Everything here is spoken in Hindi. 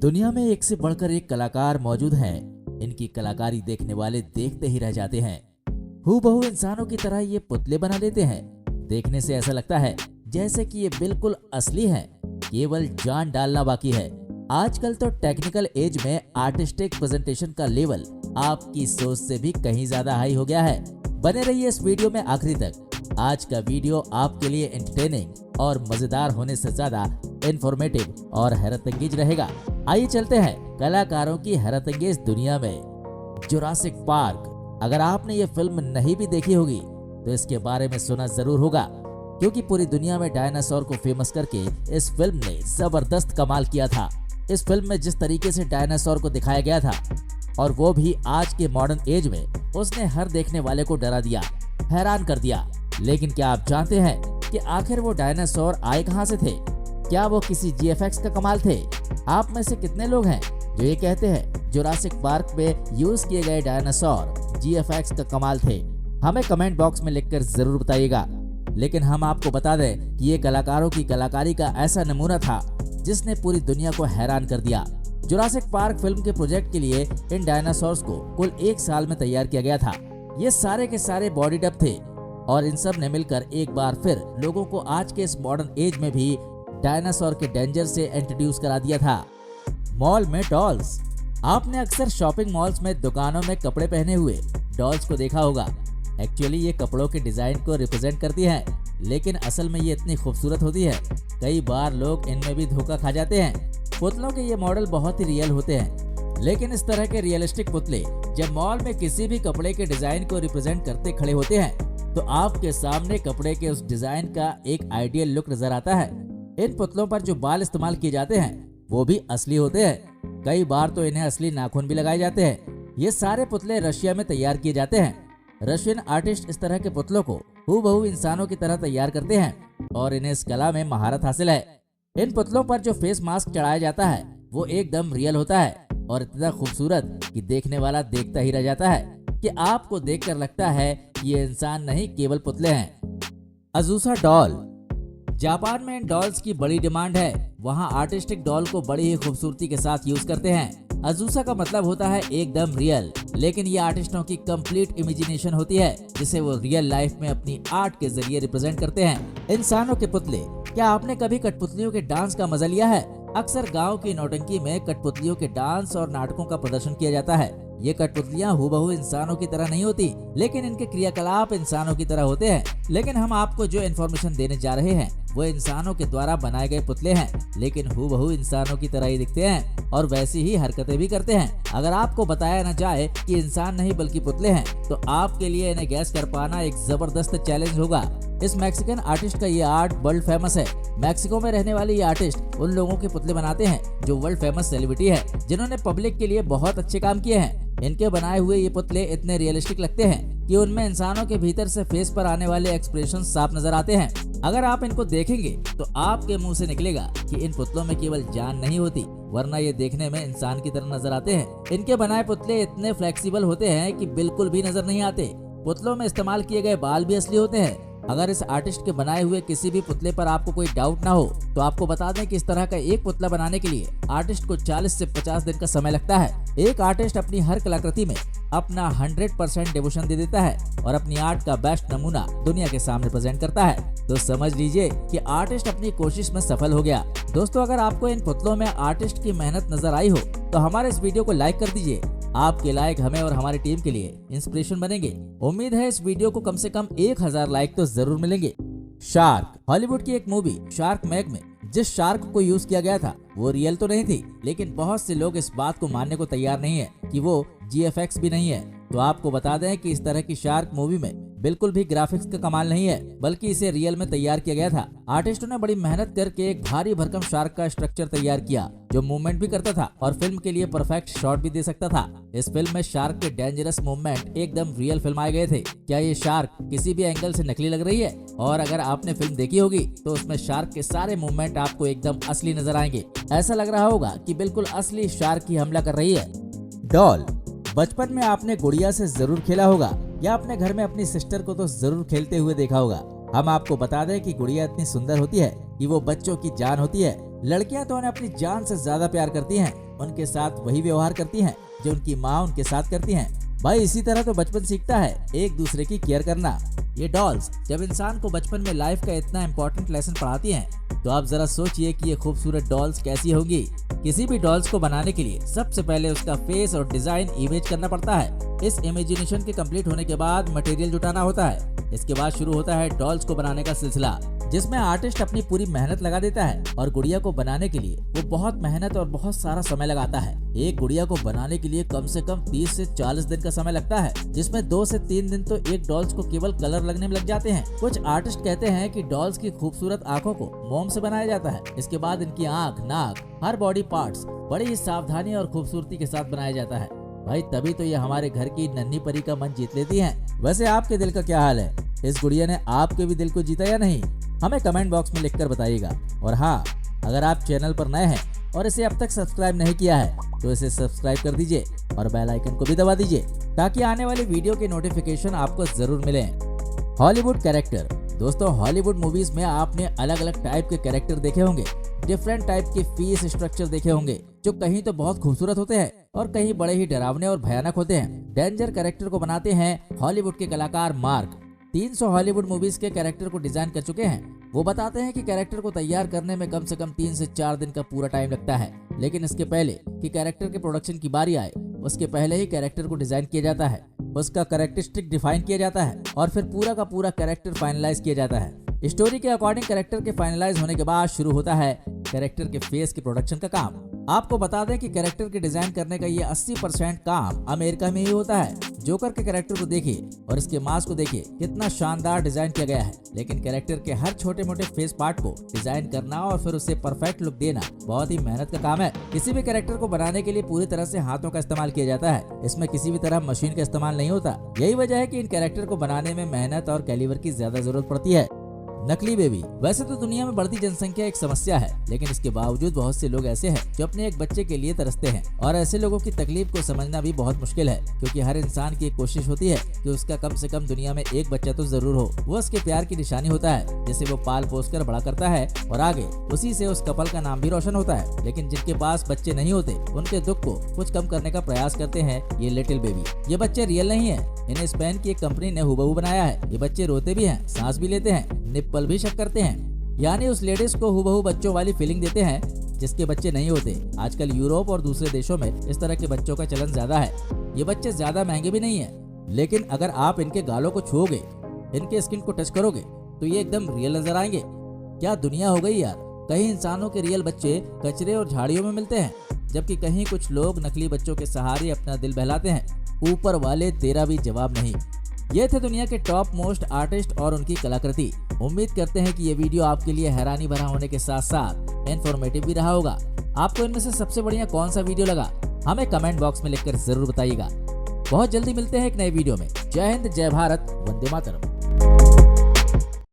दुनिया में एक से बढ़कर एक कलाकार मौजूद हैं। इनकी कलाकारी देखने वाले देखते ही रह जाते हैं। हूबहू इंसानों की तरह ये पुतले बना लेते हैं। देखने से ऐसा लगता है जैसे कि ये बिल्कुल असली हैं, केवल जान डालना बाकी है। आजकल तो टेक्निकल एज में आर्टिस्टिक प्रेजेंटेशन का लेवल आपकी सोच से भी कहीं ज्यादा हाई हो गया है। बने रहिए इस वीडियो में आखिरी तक। आज का वीडियो आपके लिए एंटरटेनिंग और मजेदार होने से ज्यादा इंफॉर्मेटिव और हैरतअंगेज रहेगा। आइए चलते हैं कलाकारों की हैरतअंगेज दुनिया में। Jurassic park. अगर आपने ये फिल्म नहीं भी देखी होगी तो इसके बारे में सुना जरूर होगा, क्योंकि पूरी दुनिया में डायनासोर को फेमस करके इस फिल्म ने जबरदस्त कमाल किया था। इस फिल्म में जिस तरीके से डायनासोर को दिखाया गया था, और वो भी आज के मॉडर्न एज में, उसने हर देखने वाले को डरा दिया, हैरान कर दिया। लेकिन क्या आप जानते हैं कि आखिर वो डायनासोर आए कहां से थे? क्या वो किसी जीएफएक्स का कमाल थे? आप में से कितने लोग हैं जो ये कहते हैं जुरासिक पार्क में यूज किए गए डायनासोर जीएफएक्स का कमाल थे? हमें कमेंट बॉक्स में लिखकर जरूर बताइएगा। लेकिन हम आपको बता दें कि ये कलाकारों की कलाकारी का ऐसा नमूना था जिसने पूरी दुनिया को हैरान कर दिया। जुरासिक पार्क फिल्म के प्रोजेक्ट के लिए इन डायनासोर्स को कुल 1 साल में तैयार किया गया था। ये सारे के सारे बॉडी डब थे और इन सब ने मिलकर एक बार फिर लोगों को आज के इस मॉडर्न एज में भी डायनासोर के डेंजर से इंट्रोड्यूस करा दिया था। मॉल में डॉल्स। आपने अक्सर शॉपिंग मॉल्स में दुकानों में कपड़े पहने हुए डॉल्स को देखा होगा। एक्चुअली ये कपड़ों के डिजाइन को रिप्रेजेंट करती हैं, लेकिन असल में ये इतनी खूबसूरत होती है, कई बार लोग इनमें भी धोखा खा जाते हैं। पुतलों के ये मॉडल बहुत ही रियल होते हैं, लेकिन इस तरह के रियलिस्टिक पुतले जब मॉल में किसी भी कपड़े के डिजाइन को रिप्रेजेंट करते खड़े होते हैं तो आपके सामने कपड़े के उस डिजाइन का एक आइडियल लुक नजर आता है। इन पुतलों पर जो बाल इस्तेमाल किए जाते हैं वो भी असली होते हैं। कई बार तो इन्हें असली नाखून भी लगाए जाते हैं। ये सारे पुतले रशिया में तैयार किए जाते हैं। रशियन आर्टिस्ट इस तरह के पुतलों को हूबहू इंसानों की तरह तैयार करते हैं और इन्हें इस कला में महारत हासिल है। इन पुतलों पर जो फेस मास्क चढ़ाया जाता है वो एकदम रियल होता है और इतना खूबसूरत कि देखने वाला देखता ही रह जाता है, कि आपको देखकर लगता है कि ये इंसान नहीं केवल पुतले हैं। अज़ूसा डॉल। जापान में इन डॉल्स की बड़ी डिमांड है। वहाँ आर्टिस्टिक डॉल को बड़ी ही खूबसूरती के साथ यूज करते हैं। अज़ूसा का मतलब होता है एकदम रियल, लेकिन ये आर्टिस्टों की कंप्लीट इमेजिनेशन होती है जिसे वो रियल लाइफ में अपनी आर्ट के जरिए रिप्रेजेंट करते हैं। इंसानों के पुतले। क्या आपने कभी कठपुतलियों के डांस का मजा लिया है? अक्सर गाँव की नौटंकी में कठपुतलियों के डांस और नाटकों का प्रदर्शन किया जाता है। ये कठपुतलियां हूबहू इंसानों की तरह नहीं होती, लेकिन इनके क्रियाकलाप इंसानों की तरह होते हैं। लेकिन हम आपको जो इन्फॉर्मेशन देने जा रहे हैं वो इंसानों के द्वारा बनाए गए पुतले हैं, लेकिन हूबहू इंसानों की तरह ही दिखते हैं और वैसी ही हरकतें भी करते हैं। अगर आपको बताया न जाए कि इंसान नहीं बल्कि पुतले हैं तो आपके लिए इन्हें गैस कर पाना एक जबरदस्त चैलेंज होगा। इस मैक्सिकन आर्टिस्ट का ये आर्ट वर्ल्ड फेमस है। मैक्सिको में रहने वाले ये आर्टिस्ट उन लोगों के पुतले बनाते हैं जो वर्ल्ड फेमस सेलिब्रिटी है, जिन्होंने पब्लिक के लिए बहुत अच्छे काम किए हैं। इनके बनाए हुए ये पुतले इतने रियलिस्टिक लगते हैं कि उनमें इंसानों के भीतर से फेस पर आने वाले एक्सप्रेशन साफ नजर आते हैं। अगर आप इनको देखेंगे तो आपके मुंह से निकलेगा कि इन पुतलों में केवल जान नहीं होती, वरना ये देखने में इंसान की तरह नजर आते हैं। इनके बनाए पुतले इतने फ्लेक्सिबल होते हैं कि बिल्कुल भी नजर नहीं आते। पुतलों में इस्तेमाल किए गए बाल भी असली होते हैं। अगर इस आर्टिस्ट के बनाए हुए किसी भी पुतले पर आपको कोई डाउट ना हो तो आपको बता दें कि इस तरह का एक पुतला बनाने के लिए आर्टिस्ट को 40 से 50 दिन का समय लगता है। एक आर्टिस्ट अपनी हर कलाकृति में अपना 100% डिवोशन दे देता है और अपनी आर्ट का बेस्ट नमूना दुनिया के सामने प्रेजेंट करता है। तो समझ लीजिए कि आर्टिस्ट अपनी कोशिश में सफल हो गया। दोस्तों, अगर आपको इन पुतलों में आर्टिस्ट की मेहनत नजर आई हो तो हमारे इस वीडियो को लाइक कर दीजिए। आपके लाइक हमें और हमारी टीम के लिए इंस्पिरेशन बनेंगे। उम्मीद है इस वीडियो को कम से कम 1000 लाइक तो जरूर मिलेंगे। शार्क। हॉलीवुड की एक मूवी शार्क मैग में जिस शार्क को यूज किया गया था वो रियल तो नहीं थी, लेकिन बहुत से लोग इस बात को मानने को तैयार नहीं है कि वो जीएफएक्स भी नहीं है। तो आपको बता दें कि इस तरह की शार्क मूवी में बिल्कुल भी ग्राफिक्स का कमाल नहीं है, बल्कि इसे रियल में तैयार किया गया था। आर्टिस्टों ने बड़ी मेहनत करके एक भारी भरकम शार्क का स्ट्रक्चर तैयार किया जो मूवमेंट भी करता था और फिल्म के लिए परफेक्ट शॉट भी दे सकता था। इस फिल्म में शार्क के डेंजरस मूवमेंट एकदम रियल फिल्माए गए थे। क्या ये शार्क किसी भी एंगल से नकली लग रही है? और अगर आपने फिल्म देखी होगी तो उसमें शार्क के सारे मूवमेंट आपको एकदम असली नजर आएंगे। ऐसा लग रहा होगा कि बिल्कुल असली शार्क ही हमला कर रही है। डॉल। बचपन में आपने गुड़िया से जरूर खेला होगा या अपने घर में अपनी सिस्टर को तो जरूर खेलते हुए देखा होगा। हम आपको बता दें कि गुड़िया इतनी सुंदर होती है कि वो बच्चों की जान होती है। लड़कियां तो उन्हें अपनी जान से ज्यादा प्यार करती हैं। उनके साथ वही व्यवहार करती हैं जो उनकी माँ उनके साथ करती हैं। भाई इसी तरह तो बचपन सीखता है एक दूसरे की केयर करना। ये डॉल्स जब इंसान को बचपन में लाइफ का इतना इम्पोर्टेंट लेसन पढ़ाती हैं, तो आप जरा सोचिए कि ये खूबसूरत डॉल्स कैसी होंगी। किसी भी डॉल्स को बनाने के लिए सबसे पहले उसका फेस और डिजाइन इमेज करना पड़ता है। इस इमेजिनेशन के कंप्लीट होने के बाद मटेरियल जुटाना होता है। इसके बाद शुरू होता है डॉल्स को बनाने का सिलसिला, जिसमें आर्टिस्ट अपनी पूरी मेहनत लगा देता है और गुड़िया को बनाने के लिए वो बहुत मेहनत और बहुत सारा समय लगाता है। एक गुड़िया को बनाने के लिए कम से कम 30 से 40 दिन का समय लगता है, जिसमें 2 से 3 दिन तो एक डॉल्स को केवल कलर लगने में लग जाते हैं। कुछ आर्टिस्ट कहते हैं कि डॉल्स की खूबसूरत आंखों को मोम से बनाया जाता है। इसके बाद इनकी आंख, नाक, हर बॉडी पार्ट्स बड़ी ही सावधानी और खूबसूरती के साथ बनाया जाता है। भाई तभी तो ये हमारे घर की नन्ही परी का मन जीत लेती हैं। वैसे आपके दिल का क्या हाल है? इस गुड़िया ने आपके भी दिल को जीता या नहीं? हमें कमेंट बॉक्स में लिखकर बताइएगा। और हाँ, अगर आप चैनल पर नए हैं और इसे अब तक सब्सक्राइब नहीं किया है तो इसे सब्सक्राइब कर दीजिए और बेल आइकन को भी दबा दीजिए ताकि आने वाली वीडियो के नोटिफिकेशन आपको जरूर मिले। Hollywood character. दोस्तों, हॉलीवुड मूवीज में आपने अलग अलग टाइप के कैरेक्टर देखे होंगे, डिफरेंट टाइप के फेस स्ट्रक्चर देखे होंगे, जो कहीं तो बहुत खूबसूरत होते हैं और कहीं बड़े ही डरावने और भयानक होते हैं। डेंजर कैरेक्टर को बनाते हैं हॉलीवुड के कलाकार मार्क। 300 हॉलीवुड मूवीज के कैरेक्टर को डिजाइन कर चुके हैं। वो बताते हैं कि कैरेक्टर को तैयार करने में कम से कम 3 से 4 दिन का पूरा टाइम लगता है, लेकिन इसके पहले कि कैरेक्टर के प्रोडक्शन की बारी आए उसके पहले ही कैरेक्टर को डिजाइन किया जाता है, उसका कैरेक्टरिस्टिक डिफाइन किया जाता है और फिर पूरा का पूरा कैरेक्टर फाइनलाइज किया जाता है। स्टोरी के अकॉर्डिंग कैरेक्टर के फाइनलाइज होने के बाद शुरू होता है कैरेक्टर के फेस के प्रोडक्शन का काम। आपको बता दें कि कैरेक्टर के डिजाइन करने का ये 80% काम अमेरिका में ही होता है। जोकर के कैरेक्टर को देखिए और इसके मास्क को देखिए, कितना शानदार डिजाइन किया गया है। लेकिन कैरेक्टर के हर छोटे मोटे फेस पार्ट को डिजाइन करना और फिर उसे परफेक्ट लुक देना बहुत ही मेहनत का काम है। किसी भी कैरेक्टर को बनाने के लिए पूरी तरह से हाथों का इस्तेमाल किया जाता है। इसमें किसी भी तरह मशीन का इस्तेमाल नहीं होता। यही वजह है कि इन कैरेक्टर को बनाने में मेहनत और कैलिबर की ज्यादा जरूरत पड़ती है। नकली बेबी। वैसे तो दुनिया में बढ़ती जनसंख्या एक समस्या है, लेकिन इसके बावजूद बहुत से लोग ऐसे हैं जो अपने एक बच्चे के लिए तरसते हैं और ऐसे लोगों की तकलीफ को समझना भी बहुत मुश्किल है, क्योंकि हर इंसान की एक कोशिश होती है कि उसका कम से कम दुनिया में एक बच्चा तो जरूर हो। वो उसके प्यार की निशानी होता है, जिसे वो पाल पोस कर बड़ा करता है और आगे उसी से उस कपल का नाम भी रोशन होता है। लेकिन जिनके पास बच्चे नहीं होते, उनके दुख को कुछ कम करने का प्रयास करते हैं ये लिटिल बेबी। ये बच्चे रियल नहीं है, इन्हें स्पेन की एक कंपनी ने हुबहू बनाया है। ये बच्चे रोते भी हैं, सांस भी लेते हैं, निप्पल भी शक करते हैं, यानी उस लेडीज को हुबहू बच्चों वाली फीलिंग देते हैं जिसके बच्चे नहीं होते। आजकल यूरोप और दूसरे देशों में इस तरह के बच्चों का चलन ज्यादा है। ये बच्चे ज्यादा महंगे भी नहीं है, लेकिन अगर आप इनके गालों को छुओगे, इनके स्किन को टच करोगे तो ये एकदम रियल नजर आएंगे। क्या दुनिया हो गई यार। कहीं इंसानों के रियल बच्चे कचरे और झाड़ियों में मिलते हैं, जबकि कहीं कुछ लोग नकली बच्चों के सहारे अपना दिल बहलाते हैं। ऊपर वाले तेरा भी जवाब नहीं। ये थे दुनिया के टॉप मोस्ट आर्टिस्ट और उनकी कलाकृति। उम्मीद करते हैं कि ये वीडियो आपके लिए हैरानी भरा होने के साथ साथ इन्फॉर्मेटिव भी रहा होगा। आपको इनमें से सबसे बढ़िया कौन सा वीडियो लगा, हमें कमेंट बॉक्स में लिखकर जरूर बताइएगा। बहुत जल्दी मिलते हैं एक नए वीडियो में। जय हिंद, जय भारत, वंदे मातरम।